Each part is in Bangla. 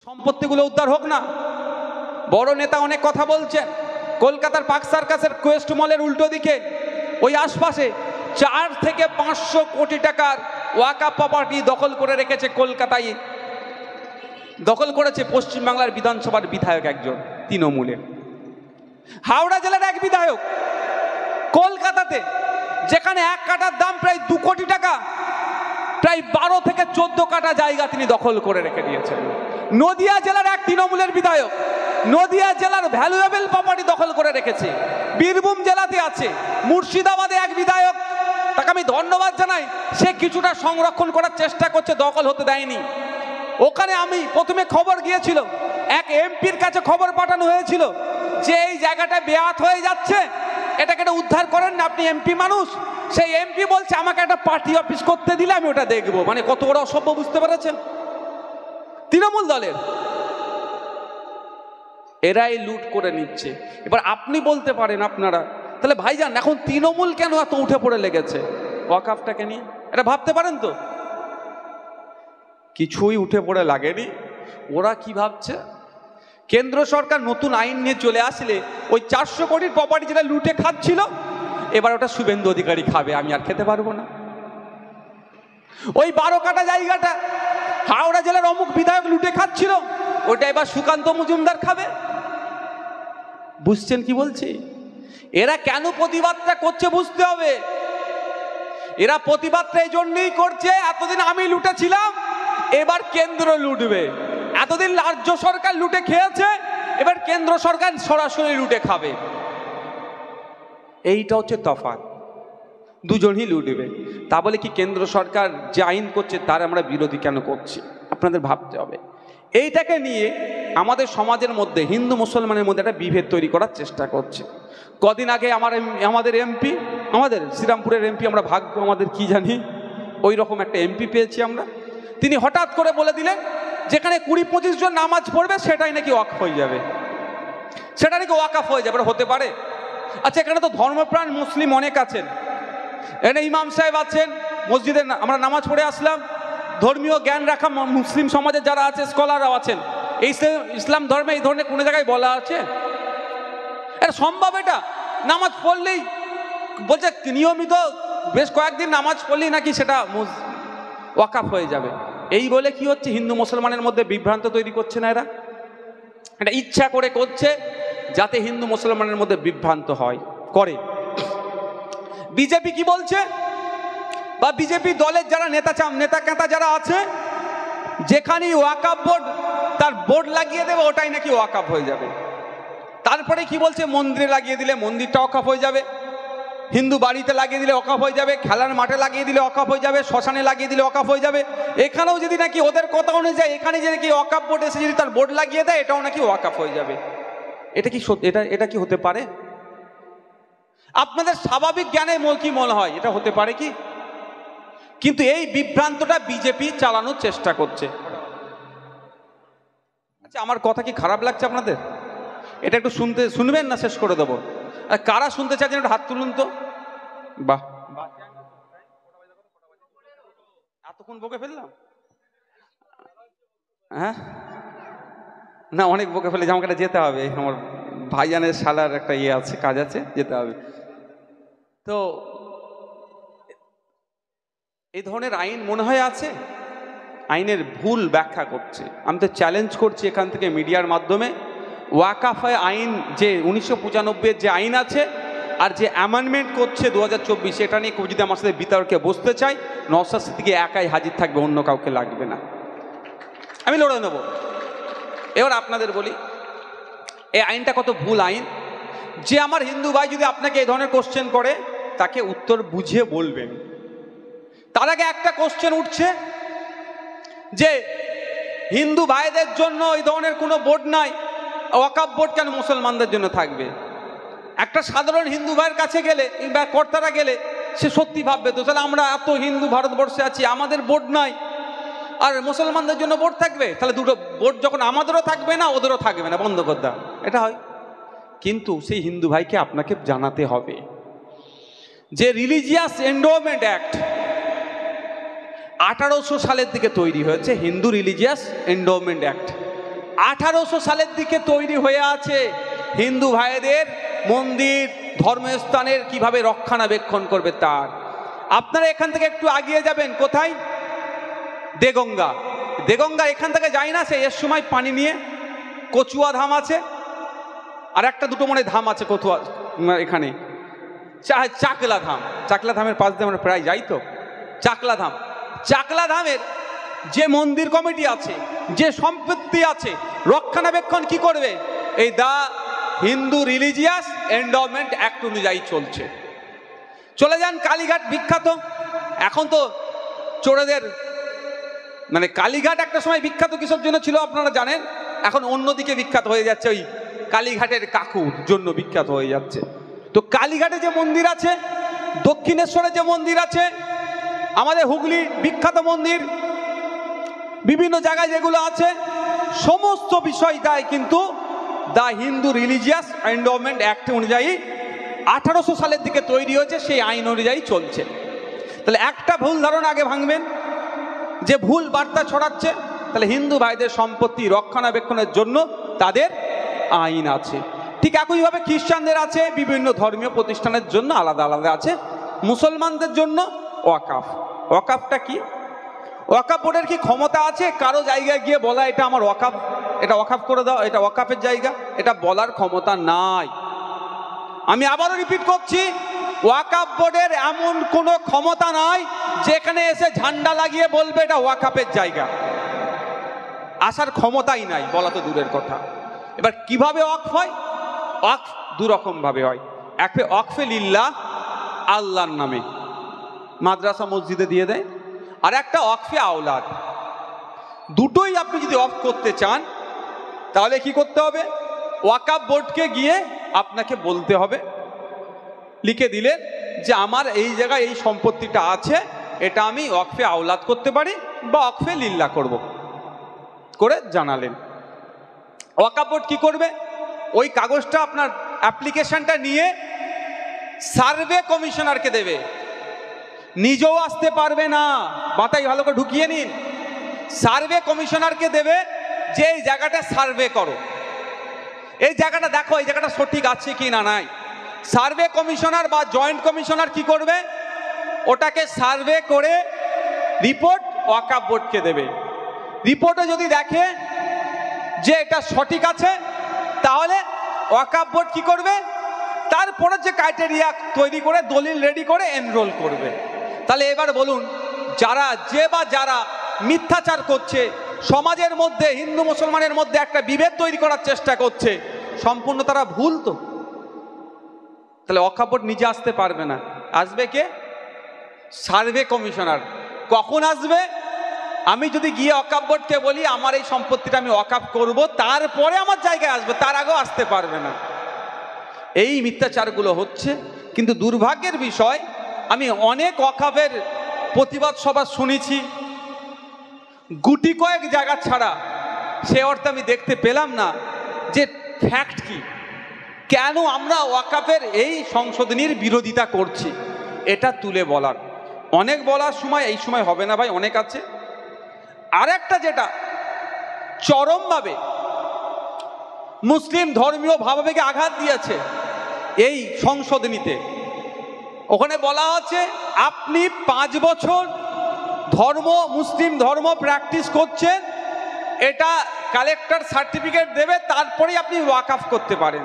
সম্পত্তিগুলো উদ্ধার হোক না। বড় নেতা অনেক কথা বলছেন। কলকাতার পার্ক সার্কাসের কোয়েস্ট মলের উল্টো দিকে ওই আশপাশে 4 থেকে 500 কোটি টাকার ওয়াকাফ প্রপার্টি দখল করে রেখেছে কলকাতায়। দখল করেছে পশ্চিমবাংলার বিধানসভার বিধায়ক একজন তৃণমূলের। হাওড়া জেলার এক বিধায়ক কলকাতাতে, যেখানে 1 কাঠার দাম প্রায় 2 কোটি টাকা, প্রায় 12 থেকে 14 কাঠা জায়গা তিনি দখল করে রেখে দিয়েছেন। নদিয়া জেলার এক তৃণমূলের বিধায়ক নদিয়া জেলার ভ্যালুয়েবল প্রপার্টি দখল করে রেখেছে। বীরভূম জেলাতে আছে। মুর্শিদাবাদে এক বিধায়ক, তাকে আমি ধন্যবাদ জানাই, সে কিছুটা সংরক্ষণ করার চেষ্টা করছে, দখল হতে দেয়নি। ওখানে আমি প্রথমে খবর গিয়েছিল, এক এমপির কাছে খবর পাঠানো হয়েছিল যে এই জায়গাটা বেয়াত হয়ে যাচ্ছে, এটাকে উদ্ধার করেন না, আপনি এমপি মানুষ। সেই এমপি বলছে আমাকে একটা পার্টি অফিস করতে দিলে আমি ওটা দেখবো। মানে কত বড় অসভ্য, বুঝতে পেরেছেন? তৃণমূল দলের এরাই লুট করে নিচ্ছে। এবার আপনি বলতে পারেন আপনারা, তাহলে ভাইজান এখন তৃণমূল কেন এত উঠে পড়ে লেগেছে ওয়াকাফটাকে নিয়ে? এটা ভাবতে পারেন তো? কিছুই উঠে পড়ে লাগেনি। ওরা কি ভাবছে, কেন্দ্র সরকার নতুন আইন নিয়ে চলে আসলে ওই 400 কোটির প্রপার্টি যেটা লুটে খাচ্ছিল, এবার ওটা শুভেন্দু অধিকারী খাবে, আমি আর খেতে পারবো না। ওই 12 কাঠা জায়গাটা হাওড়া জেলার অমুক বিধায়ক লুটে খাচ্ছিল, ওটা এবার সুকান্ত মজুমদার খাবে। বুঝছেন কি বলছি? এরা কেন প্রতিবাদটা করছে বুঝতে হবে। এরা প্রতিবাদটা এই জন্যই করছে, এতদিন আমি লুটেছিলাম, এবার কেন্দ্র লুটবে। এতদিন রাজ্য সরকার লুটে খেয়েছে, এবার কেন্দ্র সরকার সরাসরি লুটে খাবে। এইটা হচ্ছে তফাৎ, দুজনই লুটবে। তা বলে কি কেন্দ্র সরকার যে আইন করছে তার আমরা বিরোধী কেন করছি? আপনাদের ভাবতে হবে। এইটাকে নিয়ে আমাদের সমাজের মধ্যে, হিন্দু মুসলমানের মধ্যে একটা বিভেদ তৈরি করার চেষ্টা করছে। কদিন আগে আমাদের এমপি, আমাদের শ্রীরামপুরের এমপি, আমরা ভাগ্য আমাদের কি জানি, ওই রকম একটা এমপি পেয়েছি আমরা। তিনি হঠাৎ করে বলে দিলেন যেখানে 20-25 জন নামাজ পড়বে সেটাই নাকি ওয়াকফ হয়ে যাবে, সেটা নাকি ওয়াকফ হয়ে যাবে। হতে পারে? আচ্ছা, এখানে তো ধর্মপ্রাণ মুসলিম অনেক আছেন, এখানে ইমাম সাহেব আছেন, মসজিদে আমরা নামাজ পড়ে আসলাম, ধর্মীয় জ্ঞান রাখা মুসলিম সমাজে যারা আছে, স্কলাররাও আছেন। এই ইসলাম ধর্মে এই ধরনের কোনো জায়গায় বলা আছে? এটা সম্ভব? এটা নামাজ পড়লেই বলছে নিয়মিত বেশ কয়েকদিন নামাজ পড়লেই নাকি সেটা ওয়াকফ হয়ে যাবে। এই বলে কি হচ্ছে, হিন্দু মুসলমানের মধ্যে বিভ্রান্ত তৈরি করছে না এরা? এটা ইচ্ছা করে করছে যাতে হিন্দু মুসলমানের মধ্যে বিভ্রান্ত হয় করে। বিজেপি কি বলছে, বা বিজেপি দলের যারা নেতা যারা আছে, যেখানে ওয়াকফ বোর্ড তার বোর্ড লাগিয়ে দেবে ওটাই নাকি ওয়াকফ হয়ে যাবে। তারপরে কি বলছে, মন্দিরে লাগিয়ে দিলে মন্দিরটা ওয়াকফ হয়ে যাবে, হিন্দু বাড়িতে লাগিয়ে দিলে ওয়াকফ হয়ে যাবে, খেলার মাঠে লাগিয়ে দিলে ওয়াকফ হয়ে যাবে, শ্মশানে লাগিয়ে দিলে ওয়াকফ হয়ে যাবে। এখানেও যদি নাকি ওদের কথা অনুযায়ী এখানে যে নাকি ওয়াকফ বোর্ড এসে যদি তার বোর্ড লাগিয়ে দেয়, এটাও নাকি ওয়াকফ হয়ে যাবে। এটা কি এটা কি হতে পারে? আপনাদের স্বাভাবিক জ্ঞানে কি মনে হয় এটা হতে পারে কি? কিন্তু এই বিভ্রান্তটা বিজেপি চালানোর চেষ্টা করছে। আচ্ছা, আমার কথা কি খারাপ লাগছে আপনাদের? এটা একটু শুনবেন না শেষ করে দেবো? আর কারা শুনতে চাইছেন একটু হাত তুলুন তো। বাহ, এতক্ষণ বকে ফেললাম? হ্যাঁ না, অনেক বকে ফেলে, আমাকে যেতে হবে, আমার ভাইজানের শালার একটা আছে, কাজ আছে, যেতে হবে। তো এই ধরনের আইন মনে হয় আছে, আইনের ভুল ব্যাখ্যা করছে। আমি তো চ্যালেঞ্জ করছি এখান থেকে মিডিয়ার মাধ্যমে, ওয়াকফ আইন যে 1995-এর যে আইন আছে আর যে অ্যামেন্ডমেন্ট করছে 2024, এটা নিয়ে যদি আমার সাথে বিতর্কে বসতে চাই, নওশাদ সিদ্দিকী একাই হাজির থাকবে, অন্য কাউকে লাগবে না, আমি লড়ে নেব। এবার আপনাদের বলি, এই আইনটা কত ভুল আইন। যে আমার হিন্দু ভাই যদি আপনাকে এই ধরনের কোশ্চেন করে, তাকে উত্তর বুঝিয়ে বলবেন। তার আগে একটা কোশ্চেন উঠছে যে হিন্দু ভাইদের জন্য এই ধরনের কোনো বোর্ড নাই, ওয়াকফ বোর্ড কেন মুসলমানদের জন্য থাকবে? একটা সাধারণ হিন্দু ভাইয়ের কাছে গেলে বা কর্তারা গেলে সে সত্যি ভাববে তো, তাহলে আমরা এত হিন্দু ভারতবর্ষে আছি, আমাদের বোর্ড নাই আর মুসলমানদের জন্য বোর্ড থাকবে, তাহলে দুটো বোর্ড যখন আমাদেরও থাকবে না ওদেরও থাকবে না, বন্ধ করে দাও, এটা হয়। কিন্তু সেই হিন্দু ভাইকে আপনাকে জানাতে হবে যে রিলিজিয়াস এন্ডোমেন্ট অ্যাক্ট 1800 সালের দিকে তৈরি হয়েছে, হিন্দু রিলিজিয়াস এন্ডোমেন্ট অ্যাক্ট। 1800 সালের দিকে তৈরি হয়ে আছে হিন্দু ভাইদের মন্দির ধর্মস্থানের কিভাবে রক্ষণাবেক্ষণ করবে তার। আপনারা এখান থেকে একটু এগিয়ে যাবেন, কোথায়? দেগঙ্গা। দেগঙ্গা এখান থেকে যায় না, সে এর সময় পানি নিয়ে কচুয়া ধাম আছে, আর একটা দুটো মনে ধাম আছে কচুয়া এখানে, চাকলা ধাম। চাকলা ধামের পাশ দিয়ে আমরা প্রায় যাই তো। চাকলা ধাম, চাকলা ধামের যে মন্দির কমিটি আছে, যে সম্পত্তি আছে, রক্ষণাবেক্ষণ কি করবে? এই দা হিন্দু রিলিজিয়াস এন্ডাওমেন্ট অ্যাক্ট অনুযায়ী চলছে। চলে যান কালীঘাট, বিখ্যাত। এখন তো চোরেদের মানে কালীঘাট একটা সময় বিখ্যাত কিসের জন্য ছিল আপনারা জানেন, এখন অন্যদিকে বিখ্যাত হয়ে যাচ্ছে, ওই কালীঘাটের কাকুর জন্য বিখ্যাত হয়ে যাচ্ছে। তো কালীঘাটে যে মন্দির আছে, দক্ষিণেশ্বরে যে মন্দির আছে, আমাদের হুগলি বিখ্যাত মন্দির, বিভিন্ন জায়গায় যেগুলো আছে, সমস্ত বিষয়টাই কিন্তু the Hindu religious endowment act অনুযায়ী 1800 সালের দিকে তৈরি হয়েছে, সেই আইন অনুযায়ী চলছে। তাহলে একটা ভুল ধারণা আগে ভাঙবেন, যে ভুল বার্তা ছড়াচ্ছে, তাহলে হিন্দু ভাইদের সম্পত্তি রক্ষণাবেক্ষণের জন্য তাদের আইন আছে। ঠিক একইভাবে খ্রিস্টানদের আছে, বিভিন্ন ধর্মীয় প্রতিষ্ঠানের জন্য আলাদা আলাদা আছে। মুসলমানদের জন্য ওয়াকাফ। ওয়াকাফটা কি? ওয়াকাফ বোর্ডের কি ক্ষমতা আছে কারো জায়গায় গিয়ে বলা এটা আমার ওয়াকাফ, এটা ওয়াকাফ করে দাও, এটা ওয়াকাফের জায়গা? এটা বলার ক্ষমতা নাই। আমি আবারও রিপিট করছি, ওয়াকাফ বোর্ডের এমন কোনো ক্ষমতা নাই যেখানে এসে ঝান্ডা লাগিয়ে বলবে এটা ওয়াকাফের জায়গা। আসার ক্ষমতাই নাই, বলা তো দূরের কথা। এবার কিভাবে ওয়াকফ হয়? ওয়াকফ দুরকম ভাবে হয়। একটা ওয়াকফে লিল্লাহ, আল্লাহর নামে, মাদ্রাসা মসজিদে দিয়ে দেয়, আর একটা ওয়াকফে আওলাদ। দুটোই আপনি যদি ওয়াকফ করতে চান তাহলে কি করতে হবে? ওয়াকফ বোর্ডকে গিয়ে আপনাকে বলতে হবে, লিখে দিলেন যে আমার এই জায়গায় এই সম্পত্তিটা আছে, এটা আমি ওয়াকফে আওলাদ করতে পারি বা ওয়াকফে লিল্লাহ করব, করে জানালেন। ওয়াকফ বোর্ড কি করবে? ওই কাগজটা আপনার অ্যাপ্লিকেশনটা নিয়ে সার্ভে কমিশনারকে দেবে, নিজেও আসতে পারবে না, মাথায় ভালো করে ঢুকিয়ে নিন। সার্ভে কমিশনারকে দেবে যে এই জায়গাটা সার্ভে করো, এই জায়গাটা দেখো, এই জায়গাটা সঠিক আছে কি না নাই। সার্ভে কমিশনার বা জয়েন্ট কমিশনার কি করবে? ওটাকে সার্ভে করে রিপোর্ট ওয়াকফ বোর্ডকে দেবে। রিপোর্টে যদি দেখে যে এটা সঠিক আছে, তাহলে ওয়াকফ বোর্ড কি করবে? তারপরে যে ক্রাইটেরিয়া তৈরি করে দলিল রেডি করে এনরোল করবে। তাহলে এবার বলুন, যারা মিথ্যাচার করছে, সমাজের মধ্যে হিন্দু মুসলমানের মধ্যে একটা বিভেদ তৈরি করার চেষ্টা করছে, সম্পূর্ণ তারা ভুল তো। তাহলে ওয়াকফ বোর্ড নিজে আসতে পারবে না, আসবে কে? Survey commissioner. কখন আসবে? আমি যদি গিয়ে ওয়াকফ বোর্ডকে বলি আমার এই সম্পত্তিটা আমি ওয়াকফ করব, তারপরে আমার জায়গায় আসবে, তার আগেও আসতে পারবে না। এই মিথ্যাচারগুলো হচ্ছে। কিন্তু দুর্ভাগ্যের বিষয়, আমি অনেক ওয়াকফের প্রতিবাদ সভা শুনেছি, গুটি কয়েক জায়গা ছাড়া সে অর্থে আমি দেখতে পেলাম না যে ফ্যাক্ট কি, কেন আমরা ওয়াকফের এই সংশোধনীর বিরোধিতা করছি, এটা তুলে বলার। অনেক বলার সময় এই সময় হবে না ভাই, অনেক আছে। আর একটা যেটা চরমভাবে মুসলিম ধর্মীয় ভাবাবেগে আঘাত দিয়েছে এই সংশোধনীতে, ওখানে বলা হচ্ছে আপনি 5 বছর মুসলিম ধর্ম প্র্যাকটিস করছেন, এটা কালেক্টর সার্টিফিকেট দেবে, তারপরেই আপনি ওয়াকফ করতে পারেন।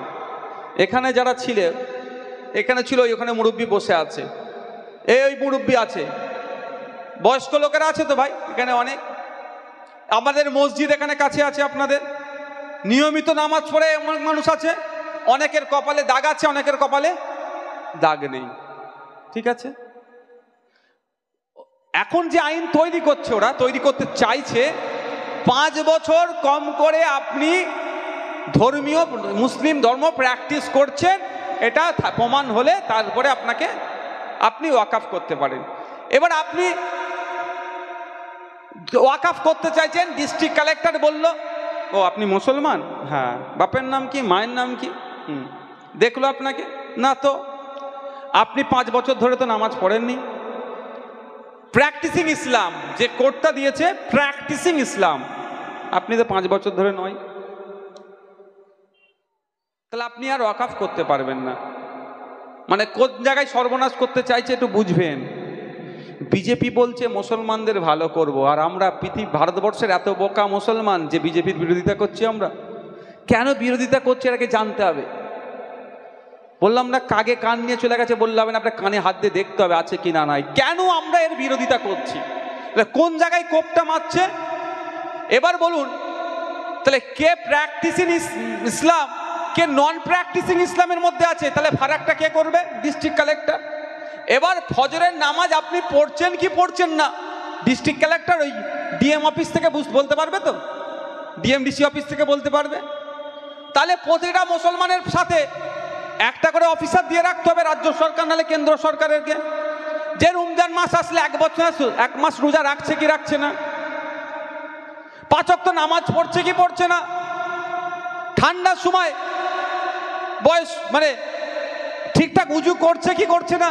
এখানে যারা ছিল ওখানে মুরব্বী বসে আছে, ওই মুরব্বী আছে, বয়স্ক লোকেরা আছে তো ভাই এখানে অনেক। আমাদের মসজিদ এখানে কাছে আছে, আপনাদের নিয়মিত নামাজ পড়ে অনেক মানুষ আছে, অনেকের কপালে দাগ আছে, অনেকের কপালে দাগ নেই, ঠিক আছে। এখন যে আইন তৈরি করছে, ওরা তৈরি করতে চাইছে 5 বছর কম করে আপনি ধর্মীয় মুসলিম ধর্ম প্র্যাকটিস করছেন, এটা প্রমাণ হলে তারপরে আপনি ওয়াকফ করতে পারেন। এবার আপনি ওয়াকফ করতে চাইছেন, ডিস্ট্রিক্ট কালেক্টর বলল ও আপনি মুসলমান, হ্যাঁ, বাপের নাম কি, মায়ের নাম কি, দেখলো আপনাকে না, তো আপনি 5 বছর ধরে তো নামাজ পড়েননি। প্র্যাকটিসিং ইসলাম যে কোডটা দিয়েছে, প্র্যাকটিসিং ইসলাম, আপনি তো 5 বছর ধরে নয়, তাহলে আপনি আর ওয়াকাফ করতে পারবেন না। মানে কোন জায়গায় সর্বনাশ করতে চাইছে একটু বুঝবেন। বিজেপি বলছে মুসলমানদের ভালো করব, আর আমরা ভারতবর্ষের এত বোকা মুসলমান যে বিজেপির বিরোধিতা করছি। আমরা কেন বিরোধিতা করছি এটাকে জানতে হবে। বললাম না, কাগে কান নিয়ে চলে গেছে, বললাম না, আপনার কানে হাত দিয়ে দেখতে হবে আছে কি না নাই। কেন আমরা এর বিরোধিতা করছি, কোন জায়গায় কোপটা মারছে এবার বলুন। তাহলে কে প্র্যাকটিসিং ইসলাম, কে নন প্র্যাকটিসিং ইসলামের মধ্যে আছে, তাহলে ফারাকটা কে করবে? District collector. এবার ফজরের নামাজ আপনি পড়ছেন কি পড়ছেন না, ডিস্ট্রিক্ট কালেক্টর ওই ডিএম অফিস থেকে বলতে পারবে তো, ডিএমডিসি অফিস থেকে বলতে পারবে। তাহলে প্রতিটা মুসলমানের সাথে একটা করে অফিসার দিয়ে রাখতে হবে রাজ্য সরকার, নাহলে কেন্দ্র সরকারেরকে, যে রমজান মাস আসলে এক মাস রোজা রাখছে কি রাখছে না, 5 ওয়াক্ত নামাজ পড়ছে কি পড়ছে না, ঠান্ডার সময় বয়স মানে ঠিকঠাক উজু করছে কি করছে না,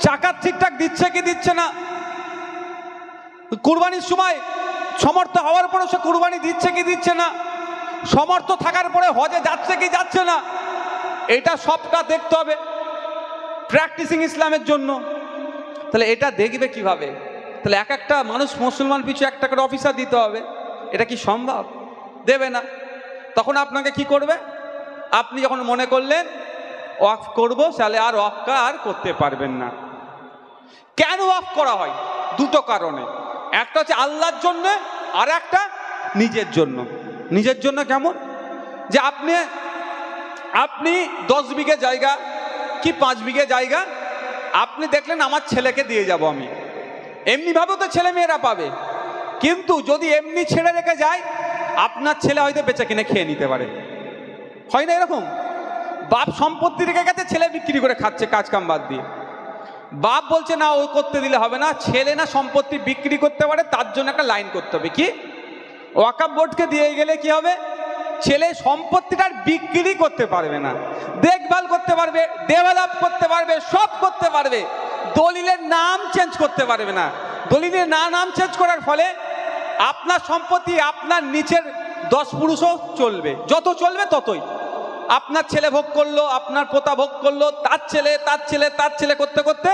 জাকাত ঠিকঠাক দিচ্ছে কি দিচ্ছে না, কুরবানির সময় সমর্থ হওয়ার পরে সে কুরবানি দিচ্ছে কি দিচ্ছে না, সমর্থ থাকার পরে হজে যাচ্ছে কি যাচ্ছে না, এটা সবটা দেখতে হবে প্র্যাকটিসিং ইসলামের জন্য। তাহলে এটা দেখবে কিভাবে? তাহলে এক একটা মানুষ মুসলমান পিছু একটা করে অফিসার দিতে হবে, এটা কি সম্ভব? দেবে না। তখন আপনাকে কি করবে? আপনি যখন মনে করলেন ওয়াকফ করব, তাহলে আর ওয়াকফ আর করতে পারবেন না। কেন ওয়াকফ করা হয়? দুটো কারণে, একটা হচ্ছে আল্লাহর জন্য, আর একটা নিজের জন্য। নিজের জন্য কেমন? যে আপনি 10 বিঘে জায়গা কি 5 বিঘে জায়গা আপনি দেখলেন আমার ছেলেকে দিয়ে যাব আমি, এমনিভাবেও তো ছেলে মেয়েরা পাবে, কিন্তু যদি এমনি ছেড়ে রেখে যায় আপনার ছেলে হয়তো বেচে কিনে খেয়ে নিতে পারে। হয় না এরকম? বাপ সম্পত্তি রেখে গেছে, ছেলে বিক্রি করে খাচ্ছে কাজ কাম বাদ দিয়ে। বাপ বলছে না ও করতে দিলে হবে না, ছেলে না সম্পত্তি বিক্রি করতে পারে, তার জন্য একটা লাইন করতে হবে। কি? ওয়াকফ বোর্ডকে দিয়ে গেলে কি হবে? ছেলে সম্পত্তিটার বিক্রি করতে পারবে না, দেখভাল করতে পারবে, ডেভেলপ করতে পারবে, সব করতে পারবে, দলিলের নাম চেঞ্জ করতে পারবে না। দলিলের নাম চেঞ্জ করার ফলে আপনার সম্পত্তি আপনার নিচের 10 পুরুষও চলবে, যত চলবে ততই। আপনার ছেলে ভোগ করলো, আপনার পোতা ভোগ করলো, তার ছেলে তার ছেলে তার ছেলে করতে করতে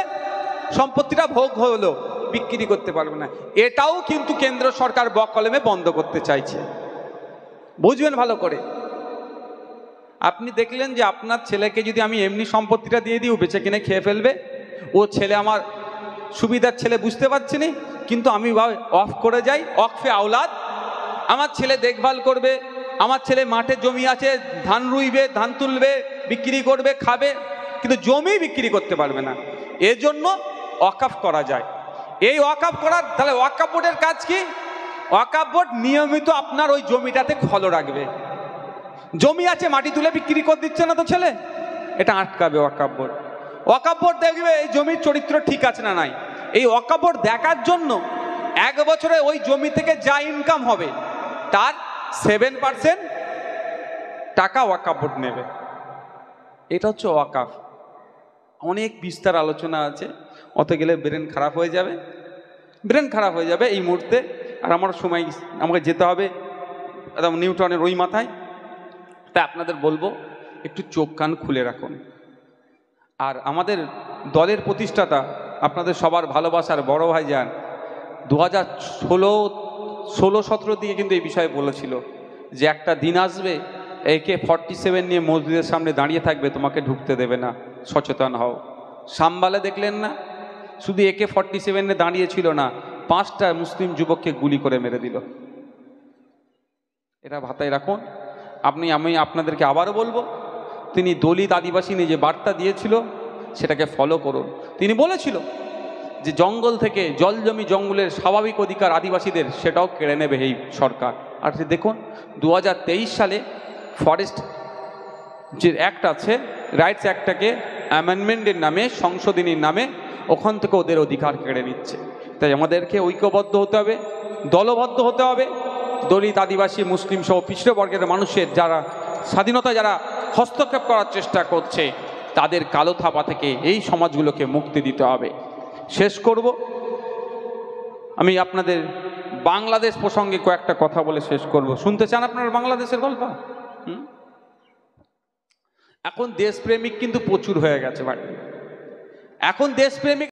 সম্পত্তিটা ভোগ হলো, বিক্রি করতে পারবে না। এটাও কিন্তু কেন্দ্র সরকার বকলমে বন্ধ করতে চাইছে, বুঝবেন ভালো করে। আপনি দেখলেন যে আপনার ছেলেকে যদি আমি এমনি সম্পত্তিটা দিয়ে দিই, ও বেচে কিনে খেয়ে ফেলবে, ও ছেলে আমার সুবিধার ছেলে, বুঝতে পারছি না, কিন্তু আমি অফ করে যাই, ওয়াকফে আওলাদ, আমার ছেলে দেখভাল করবে, আমার ছেলে মাঠে জমি আছে, ধান রুইবে, ধান তুলবে, বিক্রি করবে, খাবে, কিন্তু জমি বিক্রি করতে পারবে না। এর জন্য ওয়াকফ করা যায়। এই ওয়াকফ করার, তাহলে ওয়াকফ বোর্ডের কাজ কি? ওয়াকফ বোর্ড নিয়মিত আপনার ওই জমিটাতে ফলো রাখবে। জমি আছে, মাটি তুলে বিক্রি করে দিচ্ছে না তো ছেলে, এটা আটকাবে ওয়াকফ বোর্ড। ওয়াকফ বোর্ড দেখবে এই জমির চরিত্র ঠিক আছে না নাই। এই ওয়াকফ বোর্ড দেখার জন্য 1 বছরে ওই জমি থেকে যা ইনকাম হবে তার 7% টাকা ওয়াকফ বোর্ড নেবে। এটা হচ্ছে ওয়াকফ। অনেক বিস্তার আলোচনা আছে, অত গেলে ব্রেন খারাপ হয়ে যাবে, ব্রেন খারাপ হয়ে যাবে এই মুহূর্তে। আর আমার সময়, আমাকে যেতে হবে একদম নিউটনের ওই মাথায়। তাই আপনাদের বলবো একটু চোখ কান খুলে রাখুন। আর আমাদের দলের প্রতিষ্ঠাতা আপনাদের সবার ভালোবাসার বড় ভাইজান 2016-17 দিকে কিন্তু এই বিষয়ে বলেছিল যে একটা দিন আসবে AK-47 নিয়ে মসজিদের সামনে দাঁড়িয়ে থাকবে, তোমাকে ঢুকতে দেবে না, সচেতন হও। সাম্বালে দেখলেন না, শুধু AK-47 দাঁড়িয়ে ছিল না, 5টা মুসলিম যুবককে গুলি করে মেরে দিল। এটা মাথায় রাখুন। আমি আপনাদেরকে আবারও বলবো, তিনি দলিত আদিবাসী নিয়ে যে বার্তা দিয়েছিল সেটাকে ফলো করুন। তিনি বলেছিল যে জঙ্গল থেকে জল জমি জঙ্গলের স্বাভাবিক অধিকার আদিবাসীদের, সেটাও কেড়ে নেবে এই সরকার। আর দেখুন 2023 সালে ফরেস্ট যে অ্যাক্ট আছে, রাইটস অ্যাক্টটাকে অ্যামেন্ডমেন্টের নামে, সংশোধনীর নামে ওখান থেকে ওদের অধিকার কেড়ে নিচ্ছে। তাই আমাদেরকে ঐক্যবদ্ধ হতে হবে, দলবদ্ধ হতে হবে। দলিত আদিবাসী মুসলিম সহ পিছড়ে বর্গের মানুষের যারা স্বাধীনতা, যারা হস্তক্ষেপ করার চেষ্টা করছে, তাদের কালো থাপা থেকে এই সমাজগুলোকে মুক্তি দিতে হবে। শেষ করব, আমি আপনাদের বাংলাদেশ প্রসঙ্গে কয়েকটা কথা বলে শেষ করব। শুনতে চান আপনারা বাংলাদেশের গল্প? এখন দেশপ্রেমিক কিন্তু প্রচুর হয়ে গেছে ভাই। এখন দেশপ্রেমিক